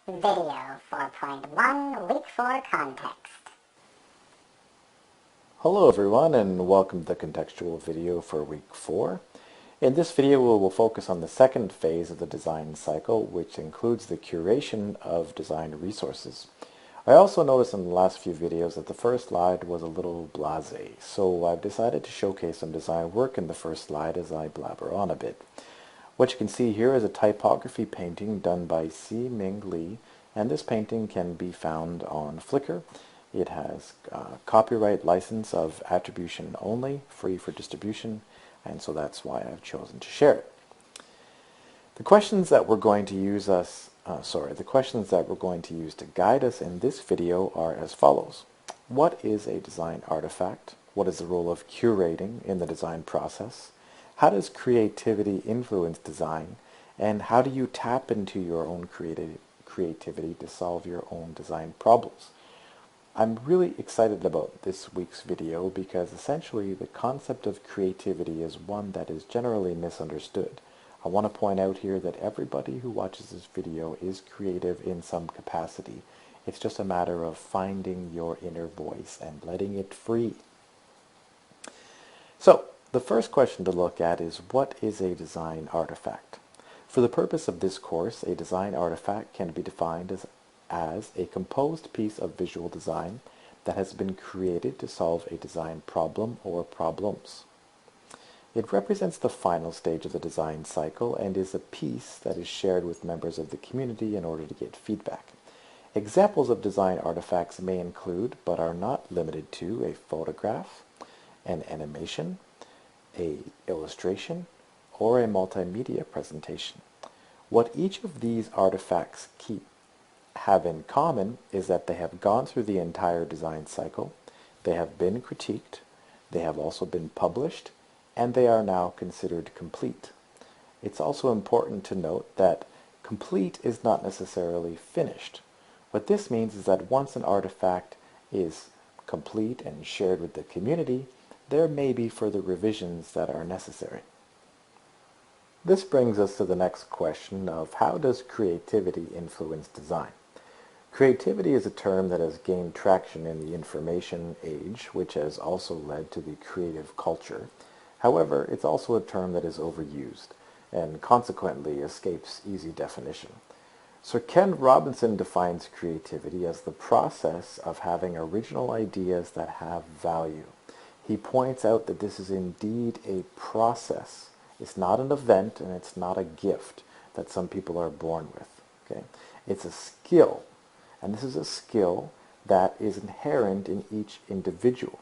Video 4.1, Week 4 Context. Hello everyone and welcome to the contextual video for week 4. In this video we will focus on the second phase of the design cycle, which includes the curation of design resources. I also noticed in the last few videos that the first slide was a little blasé, so I've decided to showcase some design work in the first slide as I blabber on a bit. What you can see here is a typography painting done by Si Ming Lee, and this painting can be found on Flickr. It has copyright license of attribution only, free for distribution, and so that's why I've chosen to share it. The questions that we're going to use to guide us in this video are as follows. What is a design artifact? What is the role of curating in the design process? How does creativity influence design? And how do you tap into your own creativity to solve your own design problems? I'm really excited about this week's video because essentially the concept of creativity is one that is generally misunderstood. I want to point out here that everybody who watches this video is creative in some capacity. It's just a matter of finding your inner voice and letting it free. So, the first question to look at is, what is a design artifact? For the purpose of this course, a design artifact can be defined as a composed piece of visual design that has been created to solve a design problem or problems. It represents the final stage of the design cycle and is a piece that is shared with members of the community in order to get feedback. Examples of design artifacts may include, but are not limited to, a photograph, an animation, an illustration, or a multimedia presentation. What each of these artifacts have in common is that they have gone through the entire design cycle, they have been critiqued, they have also been published, and they are now considered complete. It's also important to note that complete is not necessarily finished. What this means is that once an artifact is complete and shared with the community, there may be further revisions that are necessary. This brings us to the next question of, how does creativity influence design? Creativity is a term that has gained traction in the information age, which has also led to the creative culture. However, it's also a term that is overused and consequently escapes easy definition. Sir Ken Robinson defines creativity as the process of having original ideas that have value. He points out that this is indeed a process. It's not an event and it's not a gift that some people are born with. Okay? It's a skill, and this is a skill that is inherent in each individual.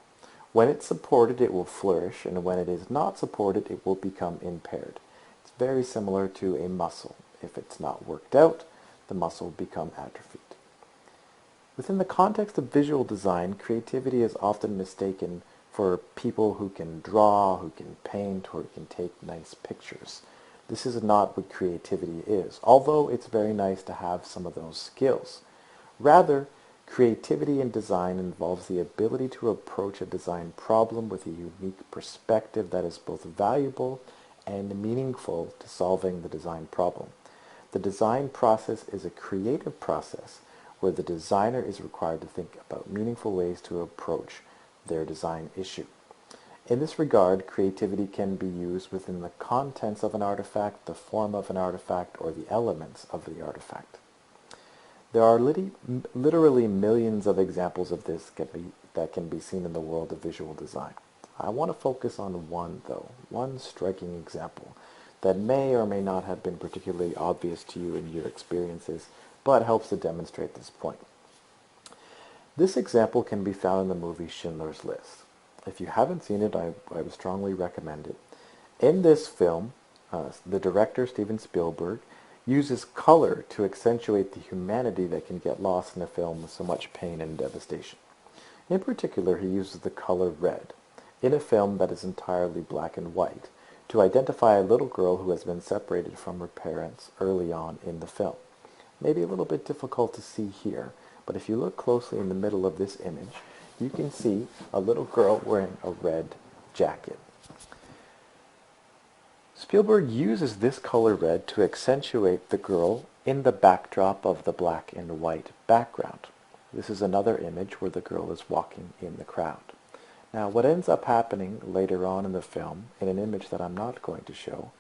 When it's supported, it will flourish, and when it is not supported, it will become impaired. It's very similar to a muscle. If it's not worked out, the muscle will become atrophied. Within the context of visual design, creativity is often mistaken for people who can draw, who can paint, or who can take nice pictures. This is not what creativity is, although it's very nice to have some of those skills. Rather, creativity in design involves the ability to approach a design problem with a unique perspective that is both valuable and meaningful to solving the design problem. The design process is a creative process where the designer is required to think about meaningful ways to approach their design issue. In this regard, creativity can be used within the contents of an artifact, the form of an artifact, or the elements of the artifact. There are literally millions of examples of this that can be seen in the world of visual design. I want to focus on one, though, one striking example that may or may not have been particularly obvious to you in your experiences, but helps to demonstrate this point. This example can be found in the movie Schindler's List. If you haven't seen it, I would strongly recommend it. In this film, the director, Steven Spielberg, uses color to accentuate the humanity that can get lost in a film with so much pain and devastation. In particular, he uses the color red in a film that is entirely black and white to identify a little girl who has been separated from her parents early on in the film. Maybe a little bit difficult to see here, but if you look closely in the middle of this image, you can see a little girl wearing a red jacket. Spielberg uses this color red to accentuate the girl in the backdrop of the black and white background. This is another image where the girl is walking in the crowd. Now, what ends up happening later on in the film, in an image that I'm not going to show,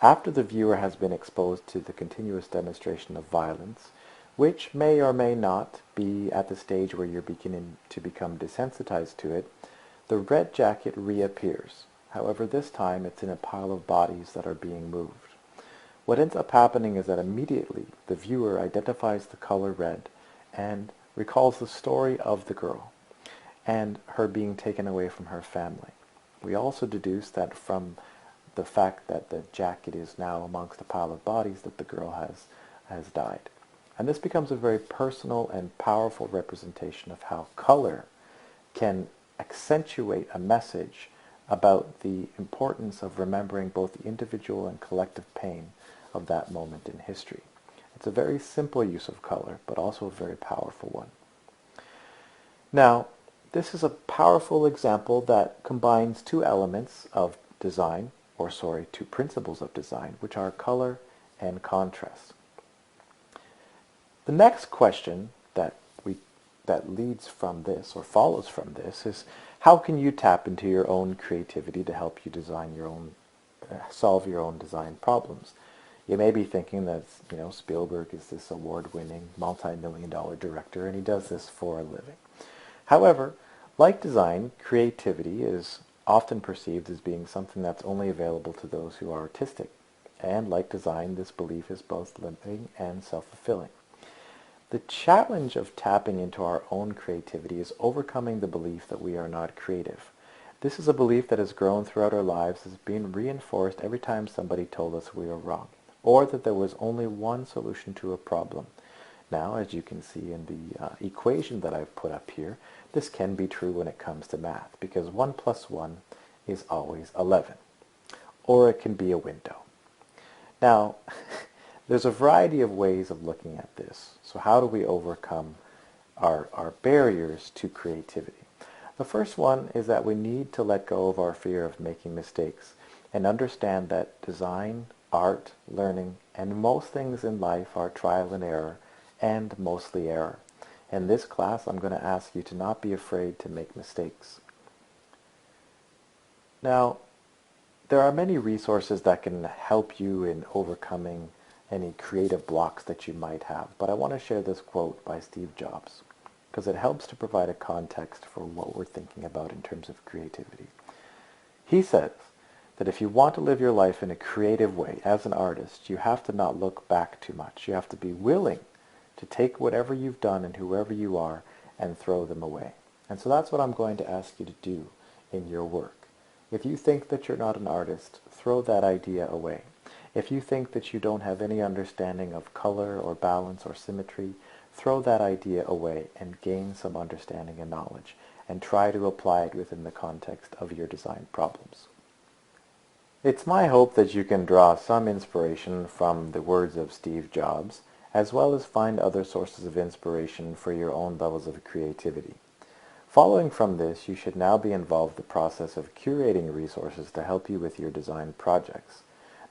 after the viewer has been exposed to the continuous demonstration of violence, which may or may not be at the stage where you're beginning to become desensitized to it, the red jacket reappears. However, this time it's in a pile of bodies that are being moved. What ends up happening is that immediately the viewer identifies the color red and recalls the story of the girl and her being taken away from her family. We also deduce that from the fact that the jacket is now amongst a pile of bodies that the girl has died. And this becomes a very personal and powerful representation of how color can accentuate a message about the importance of remembering both the individual and collective pain of that moment in history. It's a very simple use of color, but also a very powerful one. Now, this is a powerful example that combines two elements of design, two principles of design, which are color and contrast. The next question that leads from this or follows from this is, how can you tap into your own creativity to help you design your own, solve your own design problems? You may be thinking that, Spielberg is this award-winning, multi-million-dollar director, and he does this for a living. However, like design, creativity is often perceived as being something that's only available to those who are artistic. And like design, this belief is both limiting and self-fulfilling. The challenge of tapping into our own creativity is overcoming the belief that we are not creative. This is a belief that has grown throughout our lives, as being reinforced every time somebody told us we were wrong, or that there was only one solution to a problem. Now, as you can see in the equation that I've put up here, this can be true when it comes to math, because 1 plus 1 is always 11. Or it can be a window. Now, there's a variety of ways of looking at this. So how do we overcome our barriers to creativity? The first one is that we need to let go of our fear of making mistakes and understand that design, art, learning, and most things in life are trial and error, and mostly error. In this class, I'm going to ask you to not be afraid to make mistakes. Now, there are many resources that can help you in overcoming any creative blocks that you might have, but I want to share this quote by Steve Jobs because it helps to provide a context for what we're thinking about in terms of creativity. He says that if you want to live your life in a creative way as an artist, you have to not look back too much. You have to be willing to take whatever you've done and whoever you are and throw them away. And so that's what I'm going to ask you to do in your work. If you think that you're not an artist, throw that idea away. If you think that you don't have any understanding of color or balance or symmetry, throw that idea away and gain some understanding and knowledge, and try to apply it within the context of your design problems. It's my hope that you can draw some inspiration from the words of Steve Jobs, as well as find other sources of inspiration for your own levels of creativity. Following from this, you should now be involved in the process of curating resources to help you with your design projects.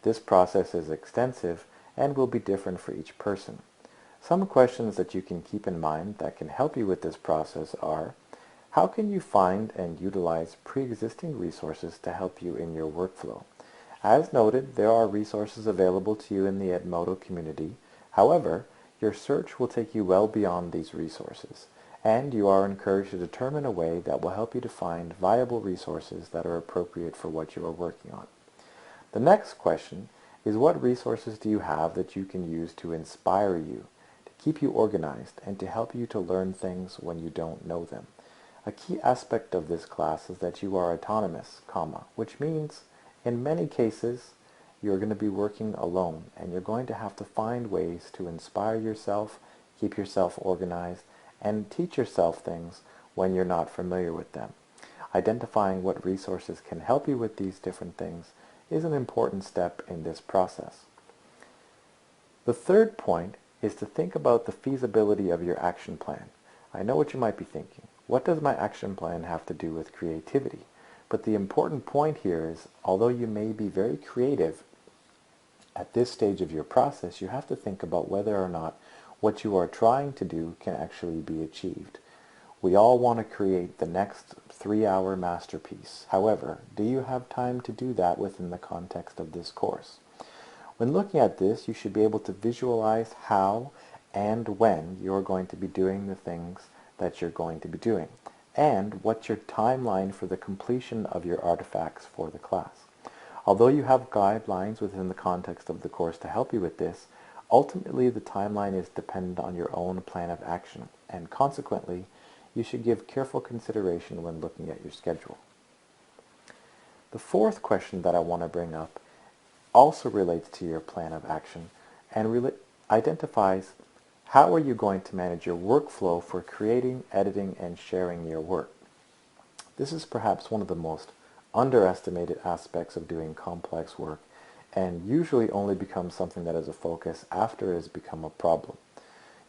This process is extensive and will be different for each person. Some questions that you can keep in mind that can help you with this process are, how can you find and utilize pre-existing resources to help you in your workflow? As noted, there are resources available to you in the Edmodo community. However, your search will take you well beyond these resources, and you are encouraged to determine a way that will help you to find viable resources that are appropriate for what you are working on. The next question is, what resources do you have that you can use to inspire you, to keep you organized, and to help you to learn things when you don't know them? A key aspect of this class is that you are autonomous, which means in many cases you're going to be working alone, and you're going to have to find ways to inspire yourself, keep yourself organized, and teach yourself things when you're not familiar with them. Identifying what resources can help you with these different things is an important step in this process. The third point is to think about the feasibility of your action plan. I know what you might be thinking. What does my action plan have to do with creativity? But the important point here is, although you may be very creative, At this stage of your process, you have to think about whether or not what you are trying to do can actually be achieved. We all want to create the next 3-hour masterpiece. However, do you have time to do that within the context of this course? When looking at this, you should be able to visualize how and when you're going to be doing the things that you're going to be doing, and what's your timeline for the completion of your artifacts for the class. Although you have guidelines within the context of the course to help you with this, ultimately the timeline is dependent on your own plan of action, and consequently, you should give careful consideration when looking at your schedule. The fourth question that I want to bring up also relates to your plan of action and identifies how are you going to manage your workflow for creating, editing, and sharing your work. This is perhaps one of the most underestimated aspects of doing complex work and usually only becomes something that is a focus after it has become a problem.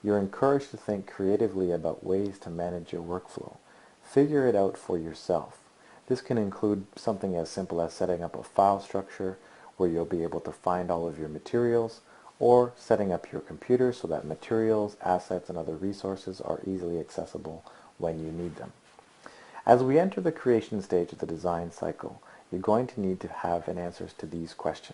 You're encouraged to think creatively about ways to manage your workflow. Figure it out for yourself. This can include something as simple as setting up a file structure where you'll be able to find all of your materials, or setting up your computer so that materials, assets, and other resources are easily accessible when you need them. As we enter the creation stage of the design cycle, you're going to need to have answers to these questions.